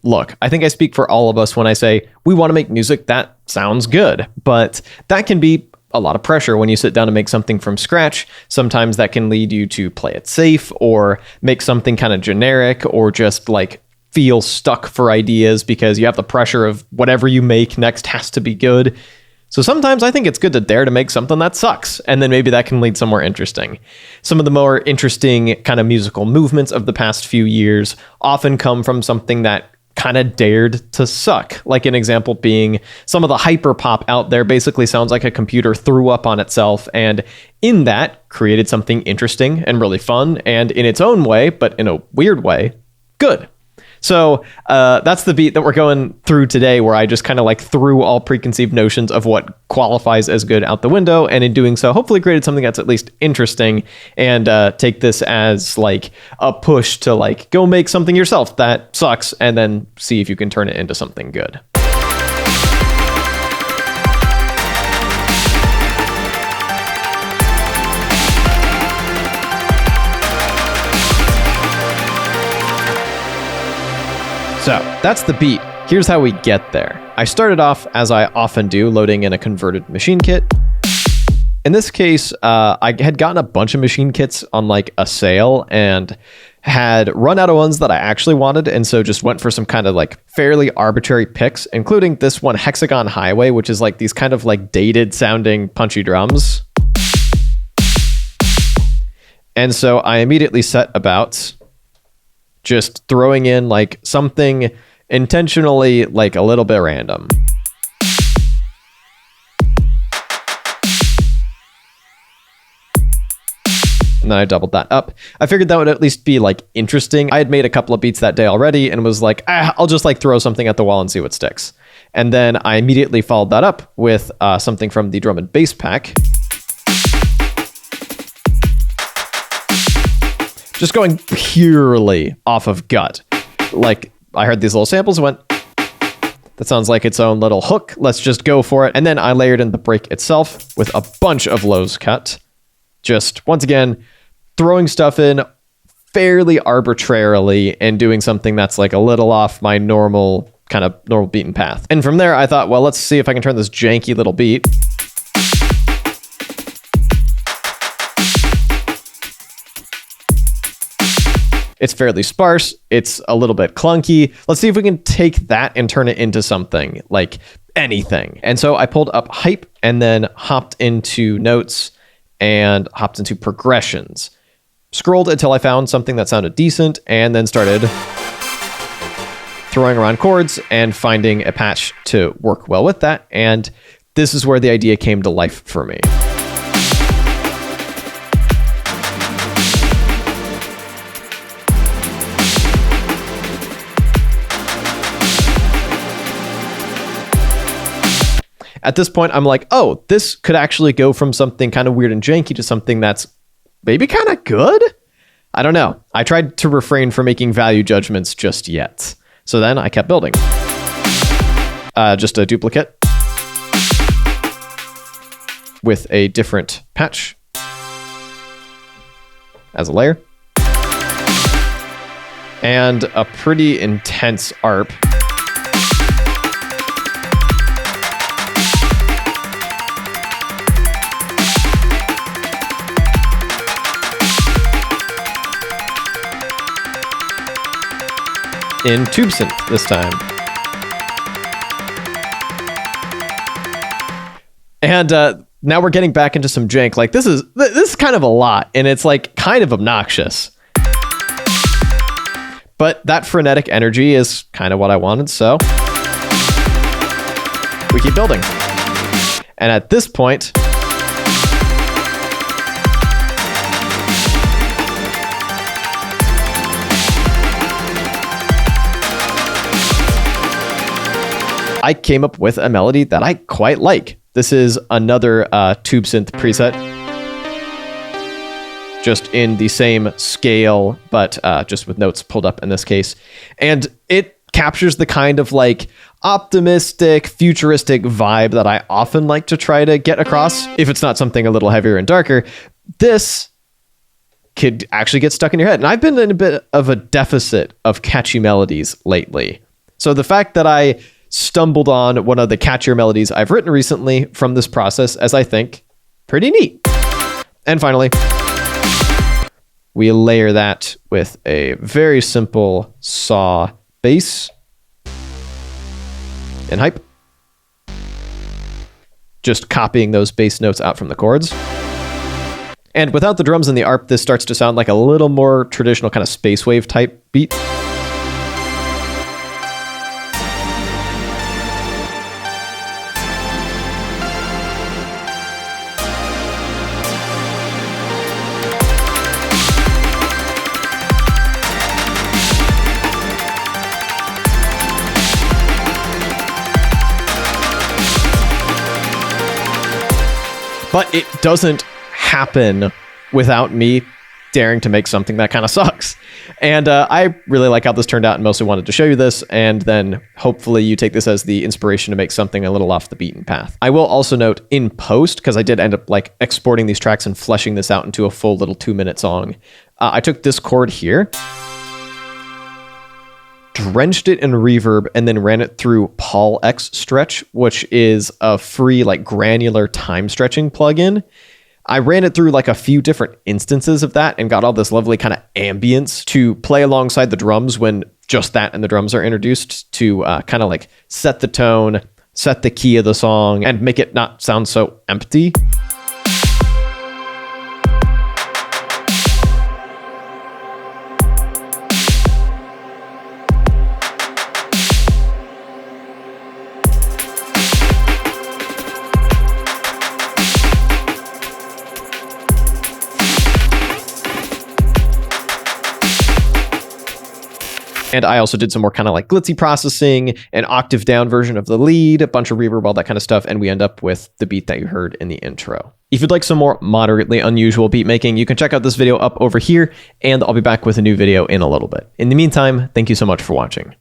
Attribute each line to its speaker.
Speaker 1: Look, I think I speak for all of us when I say we want to make music that sounds good, but that can be a lot of pressure when you sit down to make something from scratch. Sometimes that can lead you to play it safe or make something kind of generic or just like feel stuck for ideas because you have the pressure of whatever you make next has to be good. So sometimes I think it's good to dare to make something that sucks, and then maybe that can lead somewhere interesting. Some of the more interesting kind of musical movements of the past few years often come from something that kind of dared to suck. Like an example being some of the hyper pop out there basically sounds like a computer threw up on itself, and in that created something interesting and really fun, and in its own way, but in a weird way, good. So that's the beat that we're going through today, where I just kind of like threw all preconceived notions of what qualifies as good out the window, and in doing so hopefully created something that's at least interesting, and take this as like a push to like go make something yourself that sucks and then see if you can turn it into something good. So that's the beat. Here's how we get there. I started off, as I often do, loading in a converted machine kit. In this case, I had gotten a bunch of machine kits on like a sale and had run out of ones that I actually wanted, and so just went for some kind of like fairly arbitrary picks, including this one, Hexagon Highway, which is like these kind of like dated sounding punchy drums. And so I immediately set about just throwing in like something intentionally like a little bit random. And then I doubled that up. I figured that would at least be like interesting. I had made a couple of beats that day already and was like, I'll just like throw something at the wall and see what sticks. And then I immediately followed that up with something from the drum and bass pack. Just going purely off of gut. Like, I heard these little samples and went, that sounds like its own little hook. Let's just go for it. And then I layered in the break itself with a bunch of lows cut. Just, once again, throwing stuff in fairly arbitrarily and doing something that's like a little off my normal beaten path. And from there, I thought, well, let's see if I can turn this janky little beat It's fairly sparse. It's a little bit clunky. Let's see if we can take that and turn it into something, like anything. And so I pulled up hype and then hopped into notes and hopped into progressions. Scrolled until I found something that sounded decent and then started throwing around chords and finding a patch to work well with that. And this is where the idea came to life for me. At this point, I'm like, oh, this could actually go from something kind of weird and janky to something that's maybe kind of good? I don't know. I tried to refrain from making value judgments just yet. So then I kept building. Just a duplicate with a different patch as a layer. And a pretty intense ARP. In tube synth this time. And now we're getting back into some jank. Like this is kind of a lot, and it's like kind of obnoxious. But that frenetic energy is kind of what I wanted, so we keep building. And at this point, I came up with a melody that I quite like. This is another tube synth preset, just in the same scale, but just with notes pulled up in this case. And it captures the kind of like optimistic, futuristic vibe that I often like to try to get across. If it's not something a little heavier and darker, this could actually get stuck in your head. And I've been in a bit of a deficit of catchy melodies lately. So the fact that I stumbled on one of the catchier melodies I've written recently from this process, as I think, pretty neat. And finally, we layer that with a very simple saw bass and hype. Just copying those bass notes out from the chords. And without the drums and the arp, this starts to sound like a little more traditional kind of space wave type beat. But it doesn't happen without me daring to make something that kind of sucks. And I really like how this turned out and mostly wanted to show you this. And then hopefully you take this as the inspiration to make something a little off the beaten path. I will also note in post, because I did end up like exporting these tracks and fleshing this out into a full little 2-minute song. I took this chord here, drenched it in reverb, and then ran it through Paul X Stretch, which is a free like granular time stretching plugin. I ran it through like a few different instances of that and got all this lovely kind of ambience to play alongside the drums when just that and the drums are introduced to kind of like set the tone, set the key of the song, and make it not sound so empty. And I also did some more kind of like glitzy processing, an octave down version of the lead, a bunch of reverb, all that kind of stuff. And we end up with the beat that you heard in the intro. If you'd like some more moderately unusual beat making, you can check out this video up over here, and I'll be back with a new video in a little bit. In the meantime, thank you so much for watching.